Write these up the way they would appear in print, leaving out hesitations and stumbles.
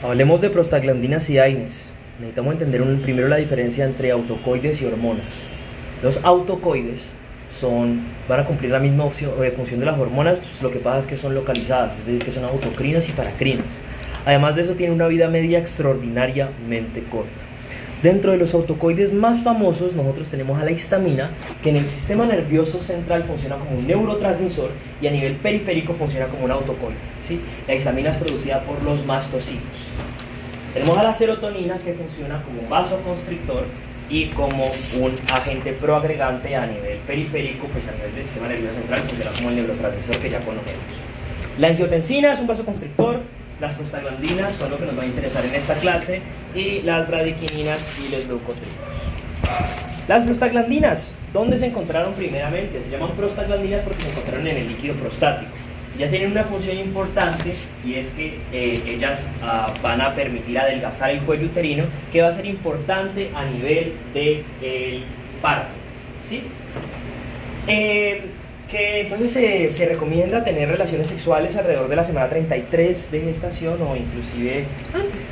Hablemos de prostaglandinas y AINES. Necesitamos entender primero la diferencia entre autocoides y hormonas. Los autocoides van a cumplir la misma función de las hormonas, lo que pasa es que son localizadas, es decir, que son autocrinas y paracrinas. Además de eso, tienen una vida media extraordinariamente corta. Dentro de los autocoides más famosos, nosotros tenemos a la histamina, que en el sistema nervioso central funciona como un neurotransmisor y a nivel periférico funciona como un autocoide, ¿sí? La histamina es producida por los mastocitos. Tenemos a la serotonina, que funciona como un vasoconstrictor y como un agente proagregante a nivel periférico, pues a nivel del sistema nervioso central funciona como el neurotransmisor que ya conocemos. La angiotensina es un vasoconstrictor, las prostaglandinas son lo que nos va a interesar en esta clase, y las bradykininas y los leucotrienos. Las prostaglandinas, ¿dónde se encontraron primeramente? Se llaman prostaglandinas porque se encontraron en el líquido prostático. Ellas tienen una función importante y es que ellas van a permitir adelgazar el cuello uterino, que va a ser importante a nivel del parto, ¿sí? Que entonces se recomienda tener relaciones sexuales alrededor de la semana 33 de gestación o inclusive antes.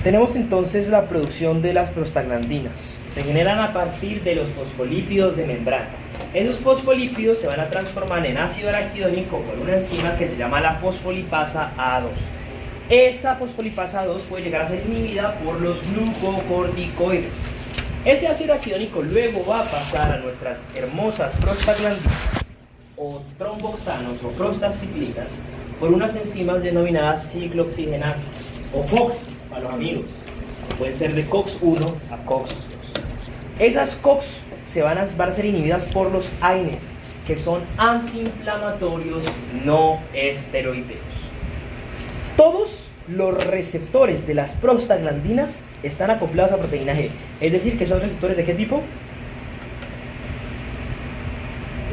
Tenemos entonces la producción de las prostaglandinas. Se generan a partir de los fosfolípidos de membrana. Esos fosfolípidos se van a transformar en ácido araquidónico por una enzima que se llama la fosfolipasa A2. Esa fosfolipasa A2 puede llegar a ser inhibida por los glucocorticoides. Ese ácido araquidónico luego va a pasar a nuestras hermosas prostaglandinas o tromboxanos o prostaciclinas por unas enzimas denominadas ciclooxigenases o COX para los amigos. Pueden ser de COX-1 a COX-2. Esas COX van a ser inhibidas por los AINES, que son antiinflamatorios no esteroideos. Todos los receptores de las prostaglandinas están acoplados a proteína G, es decir, que son receptores ¿de qué tipo?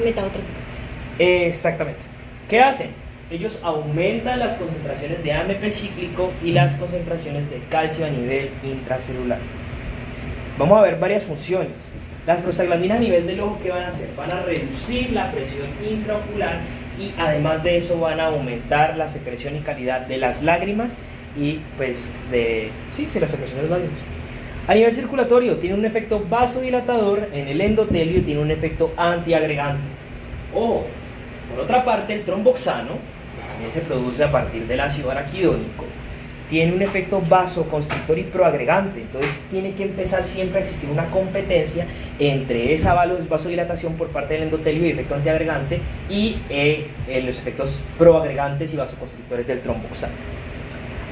Metabotróficos. Exactamente. ¿Qué hacen? Ellos aumentan las concentraciones de AMP cíclico y las concentraciones de calcio a nivel intracelular. Vamos a ver varias funciones. Las prostaglandinas a nivel del ojo, ¿qué van a hacer? Van a reducir la presión intraocular y además de eso van a aumentar la secreción y calidad de las lágrimas y pues la secreción de las lágrimas. A nivel circulatorio tiene un efecto vasodilatador en el endotelio y tiene un efecto antiagregante. Ojo, por otra parte el tromboxano, que también se produce a partir del ácido araquidónico, tiene un efecto vasoconstrictor y proagregante. Entonces tiene que empezar siempre a existir una competencia entre esa vasodilatación por parte del endotelio y efecto antiagregante y los efectos proagregantes y vasoconstrictores del tromboxano.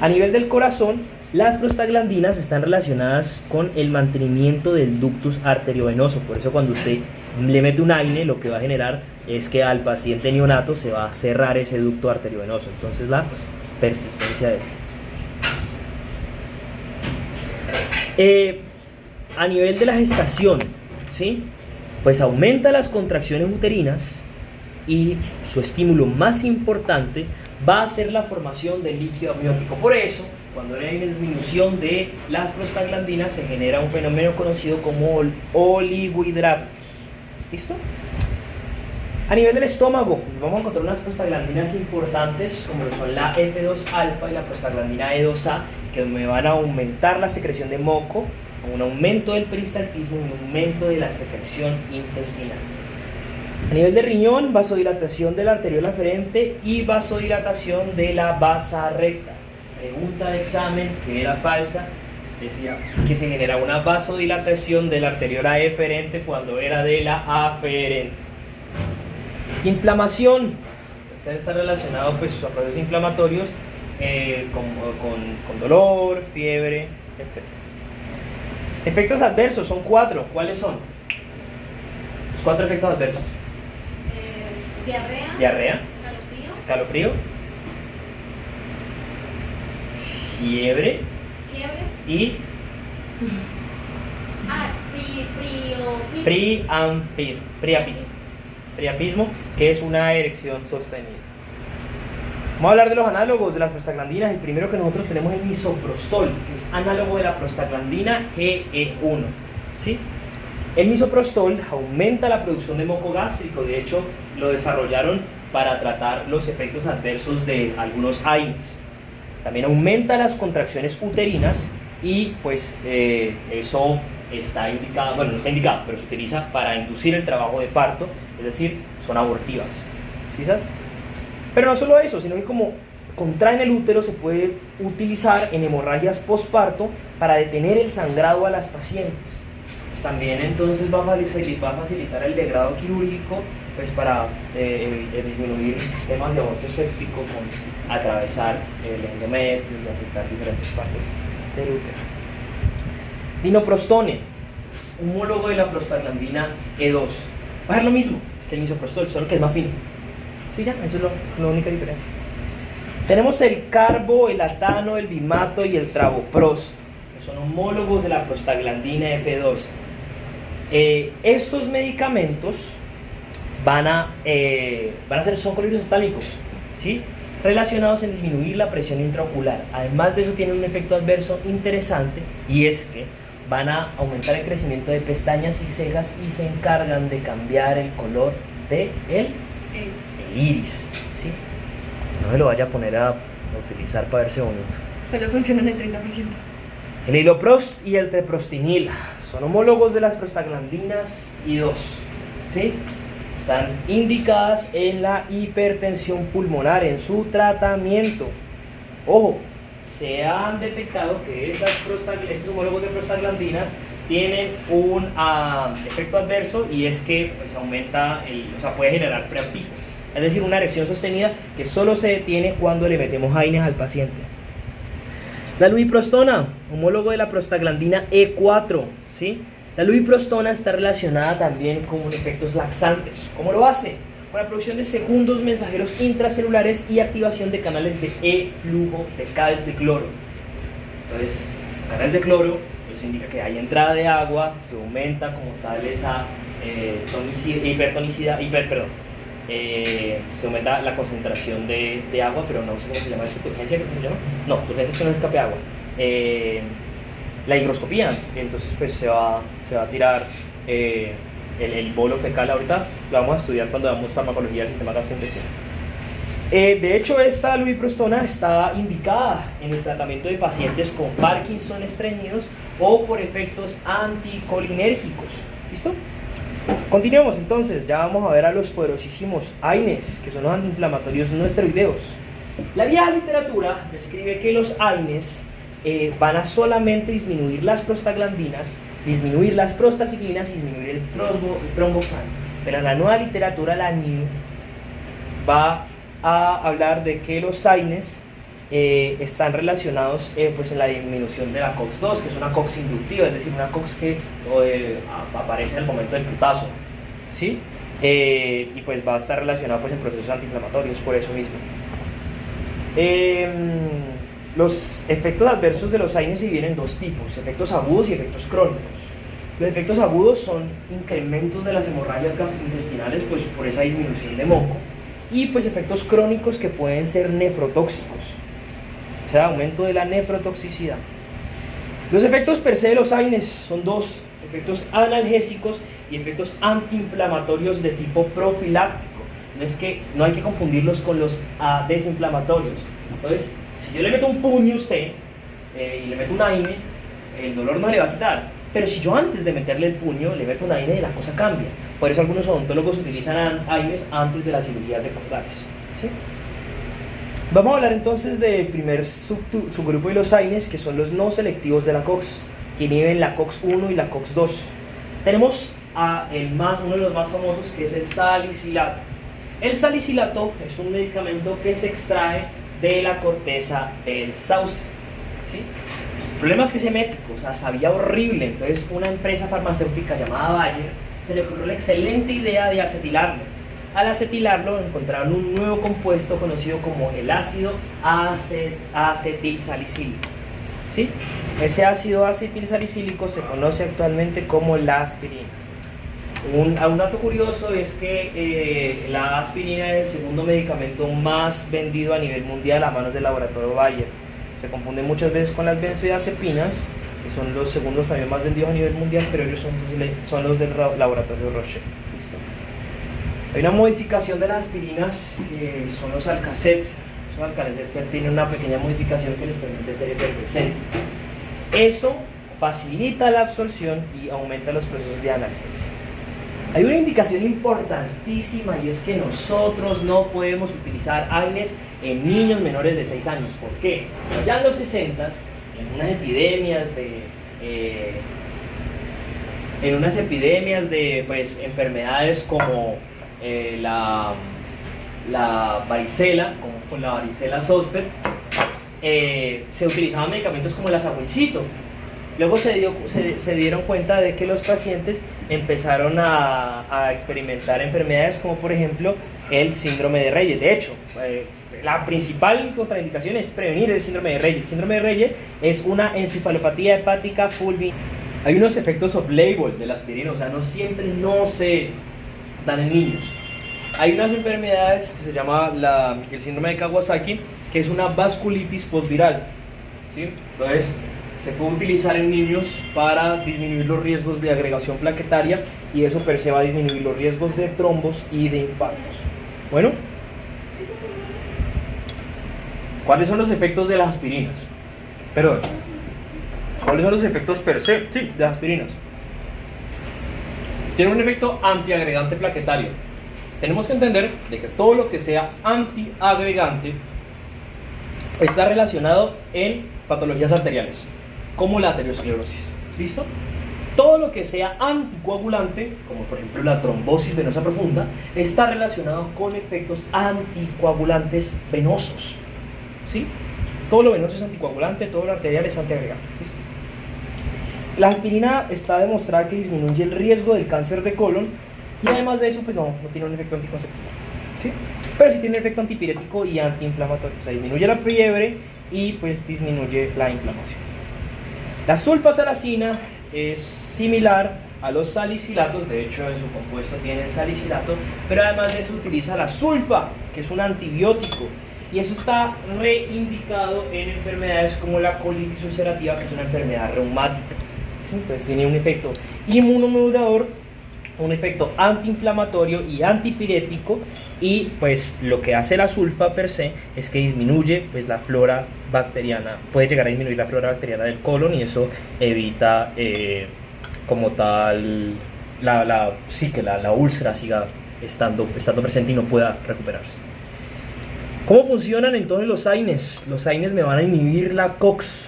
A nivel del corazón, las prostaglandinas están relacionadas con el mantenimiento del ductus arteriovenoso. Por eso cuando usted le mete un AINE, lo que va a generar es que al paciente neonato se va a cerrar ese ducto arteriovenoso. Entonces la persistencia de este. A nivel de la gestación, ¿sí? Pues aumenta las contracciones uterinas y su estímulo más importante va a ser la formación del líquido amniótico. Por eso, cuando hay una disminución de las prostaglandinas, se genera un fenómeno conocido como oligohidratos. ¿Listo? A nivel del estómago, vamos a encontrar unas prostaglandinas importantes, como lo son la F2-alfa y la prostaglandina E2A, que me van a aumentar la secreción de moco, un aumento del peristaltismo y un aumento de la secreción intestinal. A nivel de riñón, vasodilatación de la arteriola aferente y vasodilatación de la vasa recta. Pregunta de examen que era falsa, decía que se genera una vasodilatación de la arteriola eferente cuando era de la aferente. Inflamación, este está relacionado pues a procesos inflamatorios con dolor, fiebre, etc. Efectos adversos son 4. ¿Cuáles son? Los 4 efectos adversos. Diarrea, escalofrío, fiebre y priapismo, que es una erección sostenida. Vamos a hablar de los análogos de las prostaglandinas. El primero que nosotros tenemos es el misoprostol, que es análogo de la prostaglandina GE1, ¿sí? El misoprostol aumenta la producción de moco gástrico. De hecho, lo desarrollaron para tratar los efectos adversos de algunos AINES. también aumenta las contracciones uterinas y pues eso está indicado, bueno, no está indicado, pero se utiliza para inducir el trabajo de parto, es decir, son abortivas. ¿Sí sabes? Pero no solo eso, sino que como contraen el útero, se puede utilizar en hemorragias postparto para detener el sangrado a las pacientes. Pues también entonces va a facilitar el degrado quirúrgico, pues para disminuir temas de aborto séptico con atravesar el endometrio y afectar diferentes partes del útero. Dinoprostone, homólogo de la prostaglandina E2. Va a ser lo mismo que el misoprostol, solo que es más fino. Sí, ya, eso es la única diferencia. Tenemos el carbo, el atano, el bimato y el travoprost, que son homólogos de la prostaglandina F2. Estos medicamentos son colirio estálicos, ¿sí? Relacionados en disminuir la presión intraocular. Además de eso, tienen un efecto adverso interesante, y es que van a aumentar el crecimiento de pestañas y cejas y se encargan de cambiar el color del iris, ¿sí? No se lo vaya a poner a utilizar para verse bonito. Solo funcionan el 30%. El hiloprost y el treprostinil son homólogos de las prostaglandinas I2, ¿sí? Están indicadas en la hipertensión pulmonar, en su tratamiento. Ojo, se han detectado que estos homólogos de prostaglandinas tienen un efecto adverso, y es que pues, puede generar priapismo, es decir, una erección sostenida que solo se detiene cuando le metemos AINES al paciente. La lubiprostona, homólogo de la prostaglandina E4, ¿sí? La lubiprostona está relacionada también con efectos laxantes. ¿Cómo lo hace? Con la producción de segundos mensajeros intracelulares y activación de canales de E-flujo de cloro. Entonces, canales de cloro, eso indica que hay entrada de agua, se aumenta como tal esa se aumenta la concentración de agua, pero no sé cómo se llama eso, turgencia, creo que se llama. No, turgencia es que no escape agua. La higroscopía, entonces pues se va a tirar el bolo fecal. Ahorita lo vamos a estudiar cuando damos farmacología del sistema gastrointestinal. De hecho, esta lubiprostona está indicada en el tratamiento de pacientes con Parkinson estreñidos o por efectos anticolinérgicos. ¿Listo? Continuemos entonces, ya vamos a ver a los poderosísimos AINES, que son los antiinflamatorios no esteroideos. La vieja literatura describe que los AINES van a solamente disminuir las prostaglandinas, disminuir las prostaciclinas y disminuir el tromboxano. Pero en la nueva literatura, la NIU, va a hablar de que los AINES están relacionados pues en la disminución de la COX-2, que es una COX inductiva, es decir, una COX que aparece en el momento del putazo, ¿sí? Y pues va a estar relacionado pues en procesos antiinflamatorios por eso mismo. Los efectos adversos de los AINES se dividen en dos tipos: efectos agudos y efectos crónicos. Los efectos agudos son incrementos de las hemorragias gastrointestinales pues por esa disminución de moco, y pues efectos crónicos que pueden ser nefrotóxicos, o sea, aumento de la nefrotoxicidad. Los efectos per se de los AINES son dos: efectos analgésicos y efectos antiinflamatorios de tipo profiláctico. No hay que confundirlos con los desinflamatorios. Entonces, si yo le meto un puño a usted y le meto un AINE, el dolor no le va a quitar. Pero si yo antes de meterle el puño le meto un AINE, la cosa cambia. Por eso algunos odontólogos utilizan AINES antes de las cirugías de cordales, ¿sí? Vamos a hablar entonces del primer subgrupo de los AINES, que son los no selectivos de la COX, que inhiben la COX-1 y la COX-2. Tenemos uno de los más famosos, que es el salicilato. El salicilato es un medicamento que se extrae de la corteza del sauce, ¿sí? El problema es que ese médico, sabía horrible. Entonces una empresa farmacéutica llamada Bayer se le ocurrió la excelente idea de acetilarlo. Al acetilarlo encontraron un nuevo compuesto conocido como el ácido acetilsalicílico, ¿sí? Ese ácido acetilsalicílico se conoce actualmente como la aspirina. Un dato curioso es que la aspirina es el segundo medicamento más vendido a nivel mundial a manos del laboratorio Bayer. Se confunde muchas veces con las benzodiazepinas, que son los segundos también más vendidos a nivel mundial, pero ellos son los del laboratorio Roche. ¿Listo? Hay una modificación de las aspirinas que son los Alka-Seltzer. Esos alcalines de Etzer tienen una pequeña modificación que les permite ser efervescentes. Eso facilita la absorción y aumenta los procesos de analgesia. Hay una indicación importantísima y es que nosotros no podemos utilizar AINES en niños menores de 6 años. ¿Por qué? Ya en los 60, en unas epidemias de pues, enfermedades como la varicela, como con la varicela zoster, se utilizaban medicamentos como el azahualcito. Luego se dieron cuenta de que los pacientes empezaron a experimentar enfermedades como por ejemplo el síndrome de Reye. De hecho, la principal contraindicación es prevenir el síndrome de Reye. El síndrome de Reye es una encefalopatía hepática fulminante. Hay unos efectos off-label de la aspirina, o sea, no siempre no se dan en niños. Hay unas enfermedades que se llama el síndrome de Kawasaki, que es una vasculitis postviral, ¿sí? Entonces, se puede utilizar en niños para disminuir los riesgos de agregación plaquetaria y eso per se va a disminuir los riesgos de trombos y de infartos. Bueno, ¿cuáles son los efectos de las aspirinas? Perdón, ¿cuáles son los efectos per se de las aspirinas? Tiene un efecto antiagregante plaquetario. Tenemos que entender de que todo lo que sea antiagregante está relacionado en patologías arteriales, como la arteriosclerosis. ¿Listo? Todo lo que sea anticoagulante, como por ejemplo la trombosis venosa profunda, está relacionado con efectos anticoagulantes venosos. ¿Sí? Todo lo venoso es anticoagulante, todo lo arterial es antiagregante. ¿Listo? La aspirina está demostrada que disminuye el riesgo del cáncer de colon y además de eso, pues no tiene un efecto anticonceptivo. ¿Sí? Pero sí tiene un efecto antipirético y antiinflamatorio. O sea, disminuye la fiebre y pues disminuye la inflamación. La sulfasalacina es similar a los salicilatos, de hecho en su compuesto tiene el salicilato, pero además de eso utiliza la sulfa, que es un antibiótico, y eso está reindicado en enfermedades como la colitis ulcerativa, que es una enfermedad reumática. ¿Sí? Entonces tiene un efecto inmunomodulador, un efecto antiinflamatorio y antipirético, y pues lo que hace la sulfa per se es que disminuye pues la flora bacteriana, puede llegar a disminuir la flora bacteriana del colon y eso evita como tal que la úlcera siga estando presente y no pueda recuperarse. ¿Cómo funcionan entonces los AINES? Los AINES me van a inhibir la COX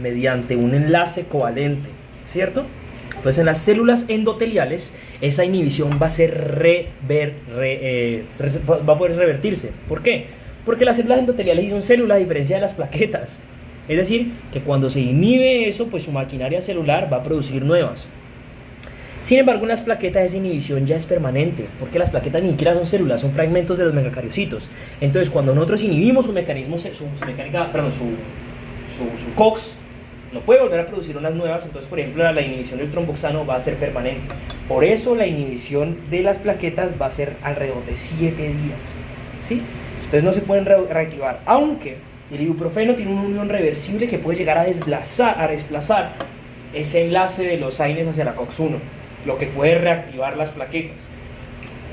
mediante un enlace covalente, ¿cierto? Entonces en las células endoteliales esa inhibición va a ser va a poder revertirse. ¿Por qué? Porque las células endoteliales son células a diferencia de las plaquetas. Es decir, que cuando se inhibe eso, pues su maquinaria celular va a producir nuevas. Sin embargo, en las plaquetas esa inhibición ya es permanente, porque las plaquetas ni siquiera son células, son fragmentos de los megacariocitos. Entonces, cuando nosotros inhibimos su COX, no puede volver a producir unas nuevas. Entonces, por ejemplo, la inhibición del tromboxano va a ser permanente. Por eso la inhibición de las plaquetas va a ser alrededor de 7 días, ¿sí? Entonces no se pueden reactivar, aunque el ibuprofeno tiene una unión reversible que puede llegar a desplazar ese enlace de los AINES hacia la COX-1, lo que puede reactivar las plaquetas.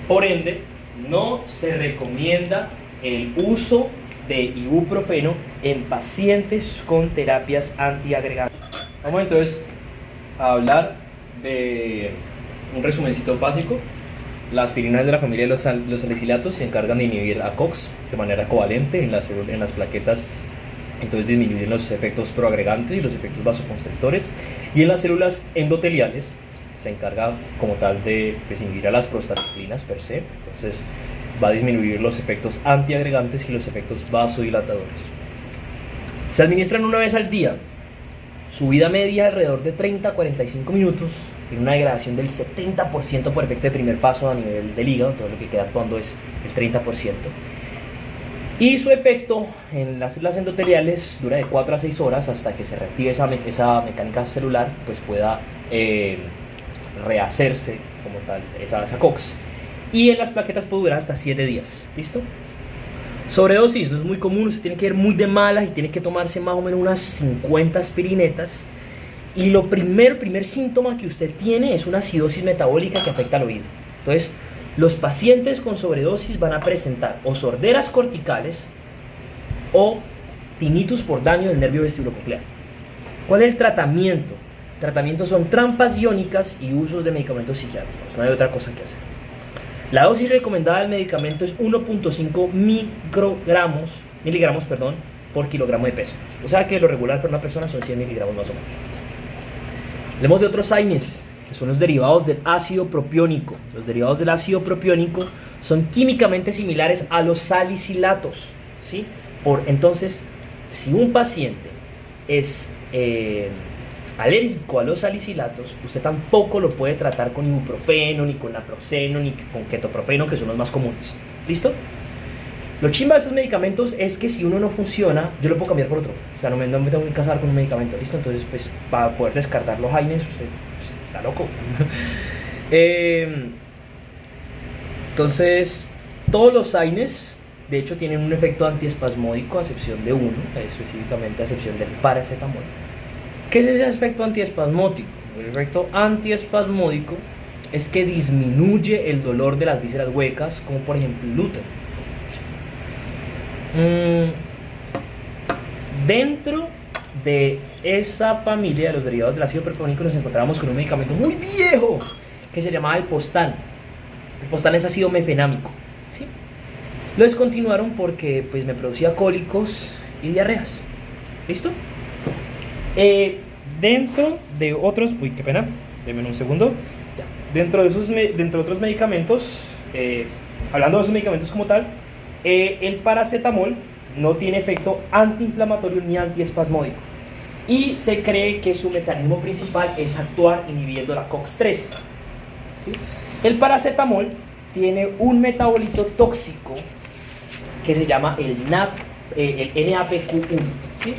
Por ende, no se recomienda el uso de ibuprofeno en pacientes con terapias antiagregantes. Vamos entonces a hablar de un resumencito básico. Las aspirinas de la familia de los salicilatos se encargan de inhibir a COX de manera covalente en las plaquetas, entonces disminuyen los efectos proagregantes y los efectos vasoconstrictores, y en las células endoteliales se encarga como tal de inhibir a las prostaglandinas per se, entonces va a disminuir los efectos antiagregantes y los efectos vasodilatadores. Se administran una vez al día, su vida media alrededor de 30 a 45 minutos, tiene una degradación del 70% por efecto de primer paso a nivel del hígado, todo lo que queda actuando es el 30%. Y su efecto en las células endoteliales dura de 4 a 6 horas hasta que se reactive esa mecánica celular, pues pueda rehacerse como tal esa COX. Y en las plaquetas puede durar hasta 7 días. ¿Listo? Sobredosis no es muy común, se tiene que ir muy de malas y tiene que tomarse más o menos unas 50 aspirinetas. Y el primer síntoma que usted tiene es una acidosis metabólica que afecta al oído. Entonces, los pacientes con sobredosis van a presentar o sorderas corticales o tinnitus por daño del nervio vestibulococlear. ¿Cuál es el tratamiento? Tratamientos son trampas iónicas y usos de medicamentos psiquiátricos, no hay otra cosa que hacer. La dosis recomendada del medicamento es 1.5 miligramos por kilogramo de peso. O sea que lo regular para una persona son 100 miligramos más o menos. Hablemos de otros AINES, que son los derivados del ácido propiónico. Los derivados del ácido propiónico son químicamente similares a los salicilatos, ¿sí? Entonces, si un paciente es alérgico a los salicilatos, usted tampoco lo puede tratar con ibuprofeno, ni con naproxeno, ni con ketoprofeno, que son los más comunes. ¿Listo? Lo chimba de estos medicamentos es que si uno no funciona, yo lo puedo cambiar por otro. O sea, no me tengo que casar con un medicamento, ¿listo? Entonces, pues, para poder descartar los AINES, usted está loco. Entonces, todos los AINES, de hecho, tienen un efecto antiespasmódico, a excepción de uno, específicamente a excepción del paracetamol. ¿Qué es ese efecto antiespasmódico? El efecto antiespasmódico es que disminuye el dolor de las vísceras huecas, como por ejemplo el útero. Dentro de esa familia de los derivados del ácido propiónico nos encontramos con un medicamento muy viejo que se llamaba el Postan. El Postan es ácido mefenámico, ¿sí? Lo descontinuaron porque pues, me producía cólicos y diarreas. ¿Listo? Dentro de otros... Uy, qué pena. Denme un segundo. Ya. Dentro de otros medicamentos, hablando de esos medicamentos como tal, el paracetamol no tiene efecto antiinflamatorio ni antiespasmódico. Y se cree que su mecanismo principal es actuar inhibiendo la COX-3. ¿Sí? El paracetamol tiene un metabolito tóxico que se llama el NAPQ1. ¿Sí?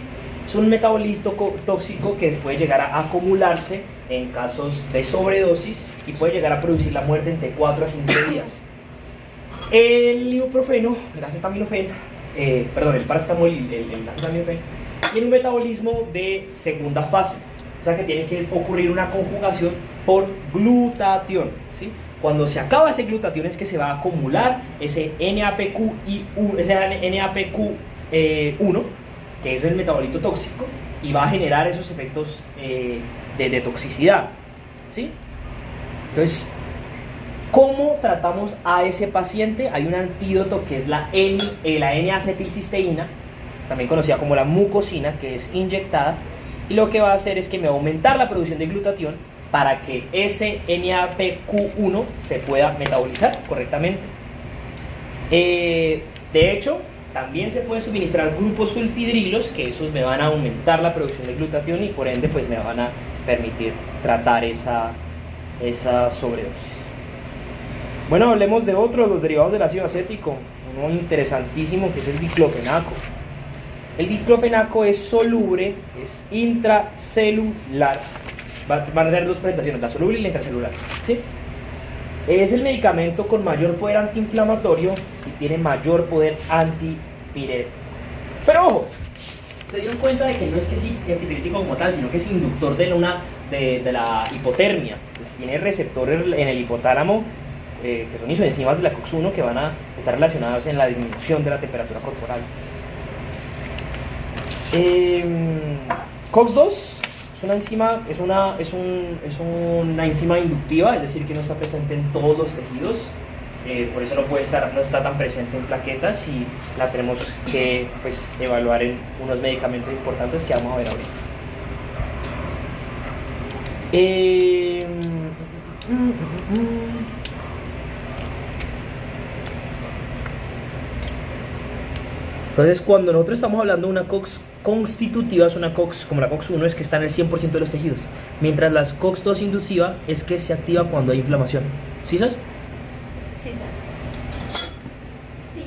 Es un metabolito tóxico que puede llegar a acumularse en casos de sobredosis y puede llegar a producir la muerte entre 4 a 5 días. El ibuprofeno, el acetaminofén, el paracetamol y el acetaminofén tiene un metabolismo de segunda fase, o sea que tiene que ocurrir una conjugación por glutatión, ¿sí? Cuando se acaba ese glutatión es que se va a acumular ese NAPQ1, que es el metabolito tóxico, y va a generar esos efectos de toxicidad, ¿sí? Entonces, ¿cómo tratamos a ese paciente? Hay un antídoto que es la N-acetilcisteína, también conocida como la mucosina, que es inyectada, y lo que va a hacer es que me va a aumentar la producción de glutatión para que ese NAPQ1 se pueda metabolizar correctamente. De hecho, también se pueden suministrar grupos sulfidrilos, que esos me van a aumentar la producción de glutatión y por ende pues me van a permitir tratar esa sobredosis. Bueno, hablemos de otro de los derivados del ácido acético, uno interesantísimo que es el diclofenaco. El diclofenaco es soluble, es intracelular. Van a tener dos presentaciones, la soluble y la intracelular, ¿sí? Es el medicamento con mayor poder antiinflamatorio y tiene mayor poder antipirético. Pero ojo, se dieron cuenta de que no es que es antipirético como tal, sino que es inductor de la hipotermia. Pues tiene receptores en el hipotálamo que son isoenzimas de la COX-1 que van a estar relacionados en la disminución de la temperatura corporal. COX-2 es una enzima, es una enzima inductiva, es decir, que no está presente en todos los tejidos, por eso no está tan presente en plaquetas y la tenemos que pues, evaluar en unos medicamentos importantes que vamos a ver ahorita. Entonces, cuando nosotros estamos hablando de una COX constitutiva, es una COX como la COX-1, es que está en el 100% de los tejidos, mientras la COX-2 inductiva es que se activa cuando hay inflamación. ¿Sí sabes? Sí, sí.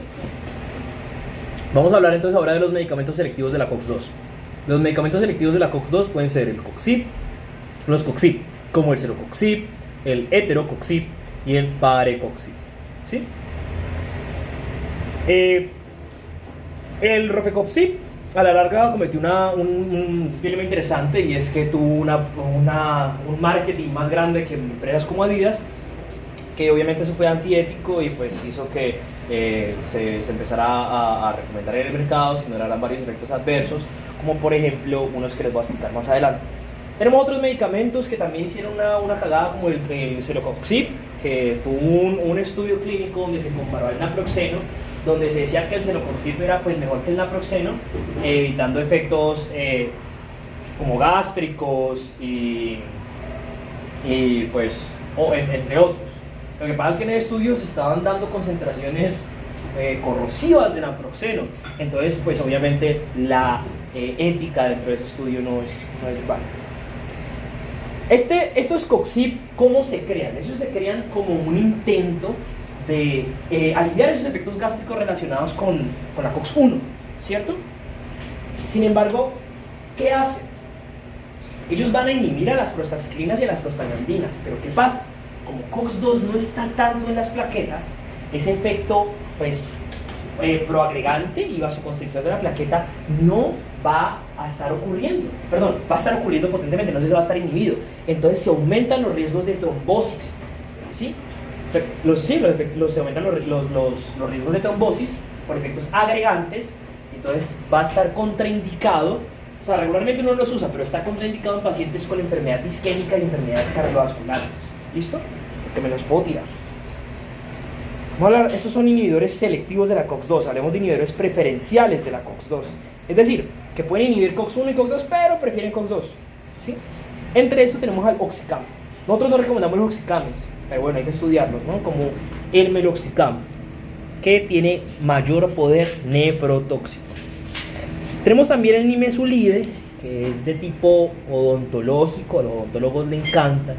Vamos a hablar entonces ahora de los medicamentos selectivos de la COX-2. Los medicamentos selectivos de la COX-2 pueden ser el Coxib, los Coxib, como el Cerocoxib, el Heterocoxib y el Parecoxib. ¿Sí? El Rofecoxib a la larga cometió un dilema interesante, y es que tuvo un marketing más grande que empresas como Adidas, que obviamente eso fue antiético y pues hizo que se empezará a recomendar en el mercado, se ignorarán varios efectos adversos, como por ejemplo unos que les voy a explicar más adelante. Tenemos otros medicamentos que también hicieron una cagada, como el Celecoxib, que tuvo un estudio clínico donde se comparó al naproxeno, donde se decía que el Celecoxib era pues mejor que el naproxeno, evitando efectos como gástricos y pues entre otros. Lo que pasa es que en el estudio se estaban dando concentraciones corrosivas de naproxeno, entonces pues obviamente la ética dentro de ese estudio no es válida. Estos COXIP, ¿cómo se crean? Ellos se crean como un intento de aliviar esos efectos gástricos relacionados con la COX-1, ¿cierto? Sin embargo, ¿qué hacen? Ellos van a inhibir a las prostaciclinas y a las prostaglandinas, pero ¿qué pasa? Como COX-2 no está tanto en las plaquetas, ese efecto pues, proagregante y vasoconstrictor de la plaqueta no va a estar ocurriendo, va a estar ocurriendo potentemente, no se va a estar inhibido, entonces se aumentan los riesgos de trombosis, ¿sí? Se aumentan los riesgos de trombosis por efectos agregantes, entonces va a estar contraindicado, o sea, regularmente uno los usa, pero está contraindicado en pacientes con enfermedad isquémica y enfermedades cardiovasculares, ¿listo? Porque me los puedo tirar. Vamos a hablar, estos son inhibidores selectivos de la COX-2, hablemos de inhibidores preferenciales de la COX-2, es decir, que pueden inhibir COX-1 y COX-2, pero prefieren COX-2, ¿sí? Entre estos tenemos al Oxicam. Nosotros no recomendamos los Oxicames, pero bueno, hay que estudiarlos, ¿no? Como el Meloxicam, que tiene mayor poder nefrotóxico. Tenemos también el Nimesulide, que es de tipo odontológico, a los odontólogos le encanta,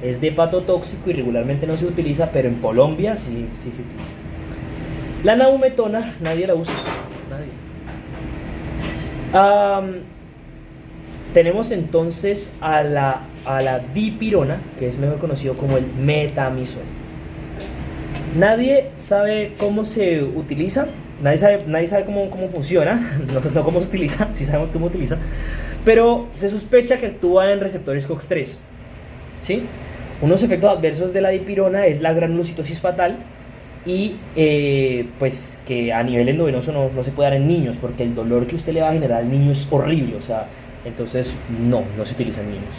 es de hepatotóxico y regularmente no se utiliza, pero en Colombia sí se utiliza. La naumetona, nadie la usa, nadie. Tenemos entonces a la dipirona, que es mejor conocido como el metamizol. Nadie sabe cómo se utiliza, nadie sabe cómo funciona, no cómo se utiliza, sí sabemos cómo se utiliza, pero se sospecha que actúa en receptores COX-3, ¿sí? Unos efectos adversos de la dipirona es la granulocitosis fatal y pues que a nivel endovenoso no se puede dar en niños, porque el dolor que usted le va a generar al niño es horrible, o sea, entonces no se utiliza en niños.